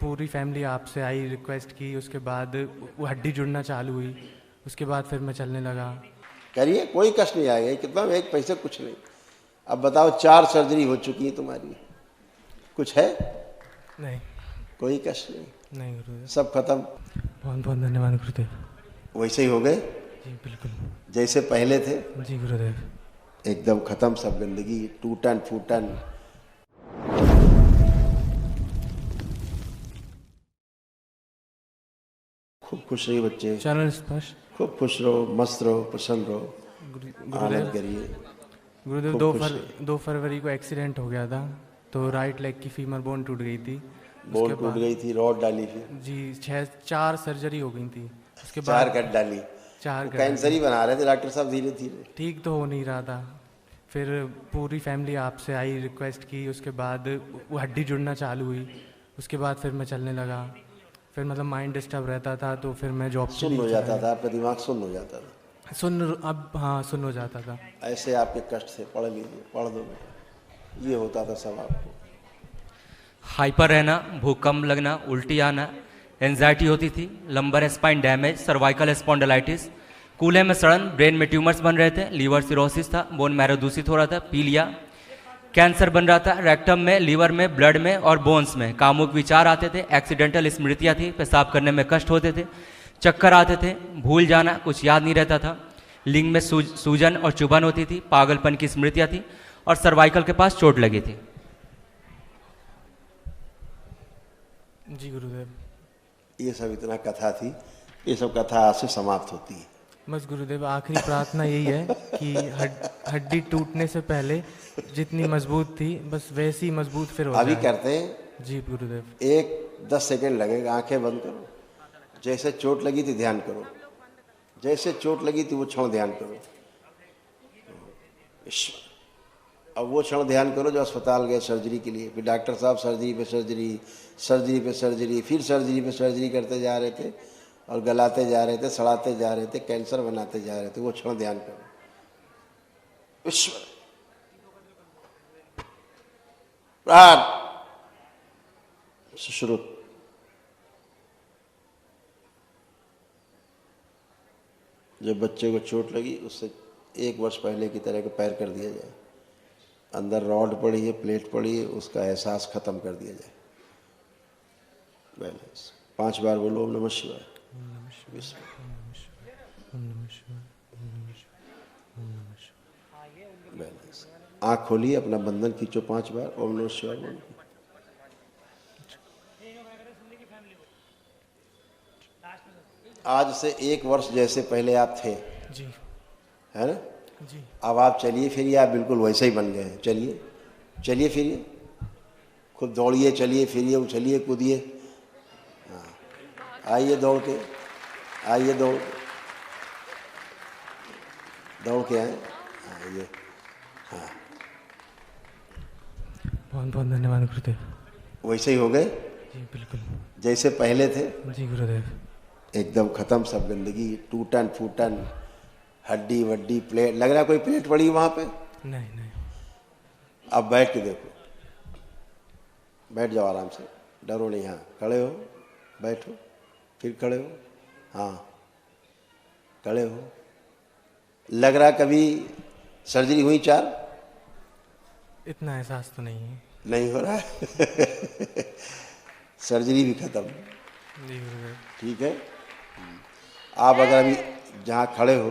पूरी फैमिली आपसे आई, रिक्वेस्ट की, उसके बाद वो हड्डी जुड़ना चालू हुई, उसके बाद फिर मैं चलने लगा। करिए, कोई कष्ट नहीं आएगा। कितना, एक पैसे कुछ नहीं। अब बताओ, 4 सर्जरी हो चुकी है तुम्हारी, कुछ है? नहीं, कोई कष्ट नहीं, नहीं गुरुदेव। सब खत्म। बहुत बहुत धन्यवाद गुरुदेव। वैसे ही हो गए जी बिल्कुल। जैसे पहले थे, जी गुरुदेव। एकदम खत्म सब गंदगी, टूटन फूटन। खूब खुश रहिए बच्चे, चरण स्पर्श। खूब खुश रहो, मस्त रहो, प्रसन्न रहो, आनंद गुरुदेव, करिए। गुरुदेव खूब खुश रहिए। 2 फरवरी को एक्सीडेंट हो गया था, तो राइट लेग की फीमर बोन टूट गई थी। बोन उसके टूट बाद गई थी, रॉड डाली फिर जी 4 सर्जरी हो गई थी। उसके 4 बाद कट डाली। 4 वो कर कैंसर ही बना रहे थे डॉक्टर साहब, धीरे धीरे। ठीक तो हो नहीं रहा था। फिर पूरी फैमिली आपसे आई, रिक्वेस्ट की, उसके बाद वो हड्डी जुड़ना चालू हुई, उसके बाद फिर मैं चलने लगा। फिर मतलब माइंड डिस्टर्ब रहता था, तो फिर मैं जॉब के सुन्न लिए हो चला जाता गया। था, आपका दिमाग सुन्न हो जाता था। अब हाँ सुन हो जाता था। ऐसे आपके कष्ट थे, पढ़ लीजिए, पढ़ दो बेटा, ये होता था सब आपको। हाइपर रहना, भूख कम लगना, उल्टी आना, एंजाइटी होती थी, lumbar spine damage, cervical spondylitis, कूल्हे में सड़न, ब्रेन में ट्यूमर्स बन रहे थे, लीवर सिरोसिस था, बोन मैरो दूषित हो रहा था, पीलिया, कैंसर बन रहा था, रेक्टम में, लीवर में, ब्लड में और बोन्स में, कामुक विचार आते थे, एक्सीडेंटल स्मृतियाँ थी, पेशाब करने में कष्ट होते थे, चक्कर आते थे, भूल जाना, कुछ याद नहीं रहता था, लिंग में सूजन और चुभन होती थी, पागलपन की स्मृतियाँ थी और सर्वाइकल के पास चोट लगी थी। जी गुरुदेव। ये सब इतना कथा थी, ये सब कथा आज से समाप्त होती है। बस गुरुदेव आखिरी प्रार्थना यही है कि हड्डी टूटने से पहले जितनी मजबूत थी बस वैसी ही मजबूत फिर हो अभी जाए। करते हैं। जी गुरुदेव। 10 सेकंड लगेगा, आंखें बंद करो। जैसे चोट लगी थी ध्यान करो, जैसे चोट लगी थी वो क्षण ध्यान करो। अब वो क्षण ध्यान करो जो अस्पताल गए सर्जरी के लिए, फिर डॉक्टर साहब सर्जरी पे सर्जरी, सर्जरी पे सर्जरी, फिर सर्जरी पे सर्जरी करते जा रहे थे और गलाते जा रहे थे, सड़ाते जा रहे थे, कैंसर बनाते जा रहे थे। वो क्षण ध्यान करो। ईश्वर प्राण शुरू। जब बच्चे को चोट लगी उससे 1 वर्ष पहले की तरह का पैर कर दिया जाए, अंदर रॉड पड़ी है, प्लेट पड़ी है, उसका एहसास खत्म कर दिया जाए। बैलेंस 5 बार बोलो, ओम नमः शिवाय। बैलेंस। आँख खोलिए, अपना बंधन खींचो 5 बार, ओम नमः शिवाय बोलो। आज से 1 वर्ष जैसे पहले आप थे, जी है ना? जी। अब आप चलिए फिरिए, आप बिल्कुल वैसे ही बन गए हैं। चलिए, चलिए फिरिए, खुद दौड़िए, चलिए फिरिए, उछलिए, कूदिए। हाँ, आइए दौड़ के, आइए दौड़ के आए। आइए। हाँ, बहुत बहुत धन्यवाद गुरुदेव। वैसे ही हो गए जी बिल्कुल। जैसे पहले थे, जी गुरुदेव। एकदम खत्म सब गंदगी, टूटन फूटन, हड्डी वड्डी, प्लेट। लग रहा है कोई प्लेट पड़ी वहाँ पे? नहीं नहीं। अब बैठ के देखो, बैठ जाओ आराम से, डरो नहीं। हाँ, खड़े हो, बैठो, फिर खड़े हो। हाँ, खड़े हो। लग रहा कभी सर्जरी हुई 4? इतना एहसास तो नहीं है। नहीं हो रहा है। सर्जरी भी खत्म। जी गुरुदेव। ठीक है। आप अगर अभी जहाँ खड़े हो,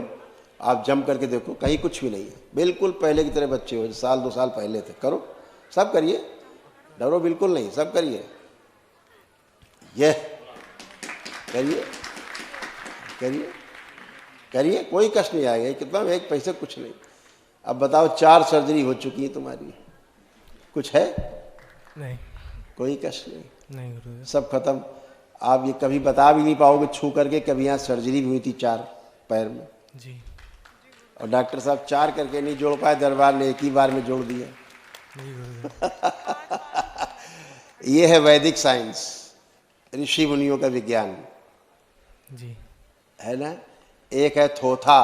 आप जंप करके देखो, कहीं कुछ भी नहीं है, बिल्कुल पहले की तरह बच्चे हो, साल 2 साल पहले थे। करो, सब करिए, डरो बिल्कुल नहीं, सब करिए। ये करिए, करिए, करिए, कोई कष्ट नहीं आएगा। कितना, एक पैसे कुछ नहीं। अब बताओ, 4 सर्जरी हो चुकी है तुम्हारी, कुछ है? नहीं, कोई कष्ट नहीं, नहीं गुरुदेव। सब खत्म। आप ये कभी बता भी नहीं पाओगे छू करके, कभी यहाँ सर्जरी भी हुई थी 4 पैर में। जी और डॉक्टर साहब 4 करके नहीं जोड़ पाए, दरबार ने 1 ही बार में जोड़ दिया। जी गुरुदेव। ये है वैदिक साइंस, ऋषि मुनियों का विज्ञान, जी है ना? एक है थोथा,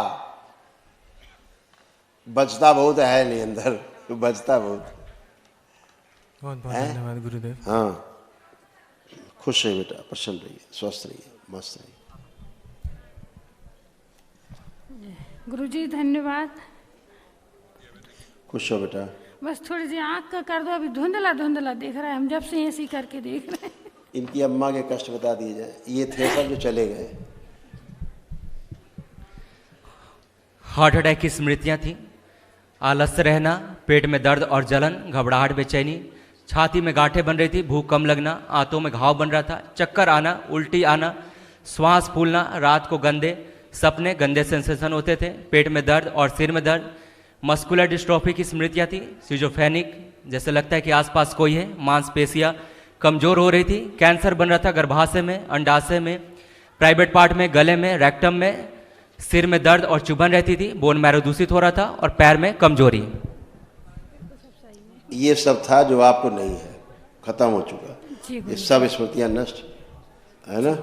बचता बहुत है नहीं अंदर, बचता बहुत। बहुत बहुत धन्यवाद गुरुदेव। हाँ, खुश रहिए बेटा, प्रसन्न रहिए, स्वस्थ रहिए, मस्त रहिए। गुरुजी धन्यवाद। खुश हो बेटा। बस थोड़ी सी आँख का कर दो, अभी धुंधला धुंधला दिख रहा है, हम जब से ऐसी करके देख रहे हैं। इनकी अम्मा के कष्ट बता दिए जाए, ये थे सब जो चले गए। हार्ट अटैक की स्मृतियां थी, आलस्य रहना, पेट में दर्द और जलन, घबराहट, बेचैनी, छाती में गांठें बन रही थी, भूख कम लगना, आंतों में घाव बन रहा था, चक्कर आना, उल्टी आना, श्वास फूलना, रात को गंदे सपने, गंदे सेंसेशन होते थे, पेट में दर्द और सिर में दर्द, मस्कुलर डिस्ट्रोफी की स्मृतियां थी, सिजोफ्रेनिक, जैसे लगता है कि आसपास कोई है, मांसपेशियां कमजोर हो रही थी, कैंसर बन रहा था गर्भाशय में, अंडाशय में, प्राइवेट पार्ट में, गले में, रेक्टम में, सिर में दर्द और चुभन रहती थी, बोन मैरो दूषित हो रहा था और पैर में कमजोरी। ये सब था जो आपको नहीं है, खत्म हो चुका, ये सब स्मृतियां नष्ट है ना।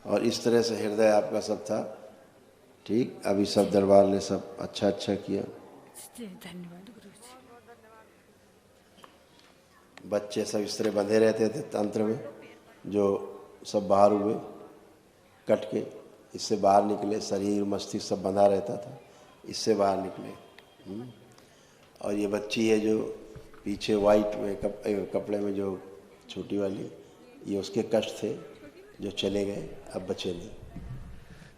और इस तरह से हृदय आपका सब था ठीक। अभी सब दरबार ने सब अच्छा अच्छा किया। धन्यवाद गुरुजी। बच्चे सब इस तरह बंधे रहते थे तंत्र में, जो सब बाहर हुए कट के, इससे बाहर निकले, शरीर मस्तिष्क सब बंधा रहता था, इससे बाहर निकले। और ये बच्ची है जो पीछे वाइट में कपड़े में जो छोटी वाली, ये उसके कष्ट थे जो चले गए, अब बचे नहीं।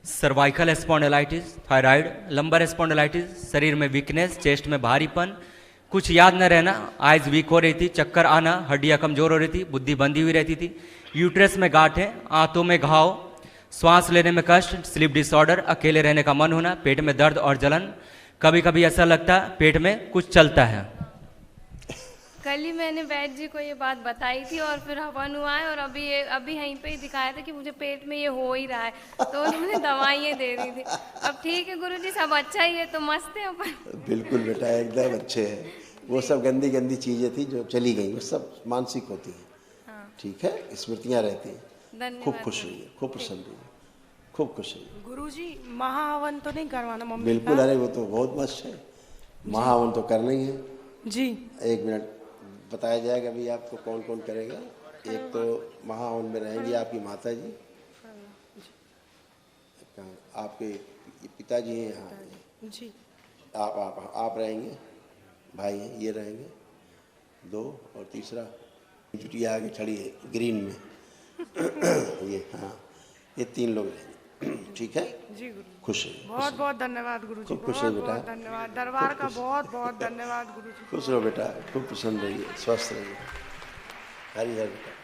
Cervical spondylitis, thyroid, lumbar spondylitis, शरीर में वीकनेस, चेस्ट में भारीपन, कुछ याद न रहना, आइज वीक हो रही थी, चक्कर आना, हड्डियां कमजोर हो रही थी, बुद्धि बंधी हुई रहती थी, यूट्रस में गांठें, आंतों में घाव, श्वास लेने में कष्ट, स्लीप डिसऑर्डर, अकेले रहने का मन होना, पेट में दर्द और जलन, कभी कभी ऐसा लगता पेट में कुछ चलता है। कल ही मैंने वैद्य जी को ये बात बताई थी और फिर हवन हुआ है और अभी यहीं पे ही दिखाया था कि मुझे पेट में ये हो ही रहा है, तो उन्होंने दवाइयाँ दे दी थी। अब ठीक है गुरुजी, सब अच्छा ही है, तो मस्त है अपन। बिल्कुल बेटा, एकदम अच्छे हैं। वो सब गंदी गंदी चीजें थी जो चली गई, वो सब मानसिक होती हैं। हाँ। ठीक है, स्मृतियाँ रहती हैं। खूब खुश रहिए, खूब प्रसन्न रहिए, खूब खुश रहिए। गुरुजी महाहवन तो नहीं करवाना मम्मी? बिल्कुल, अरे वो तो बहुत मस्त है, महाहवन तो करना ही है जी। 1 मिनट बताया जाएगा अभी आपको कौन कौन करेगा। एक तो महाहवन में रहेंगी आपकी माता जी, आपके पिताजी हैं यहाँ जी, आप रहेंगे, भाई हैं ये रहेंगे 2, और तीसरा चुटिया आगे खड़ी है ग्रीन में ये, हाँ ये 3 लोग रहेंगे। ठीक है जी गुरु, खुश है। बहुत बहुत धन्यवाद गुरु जी, खुश है बेटा, धन्यवाद, दरबार का बहुत बहुत धन्यवाद गुरु जी। खुश रहो बेटा, खूब प्रसन्न रहिए, स्वस्थ रहिए। हरि हरि बेटा।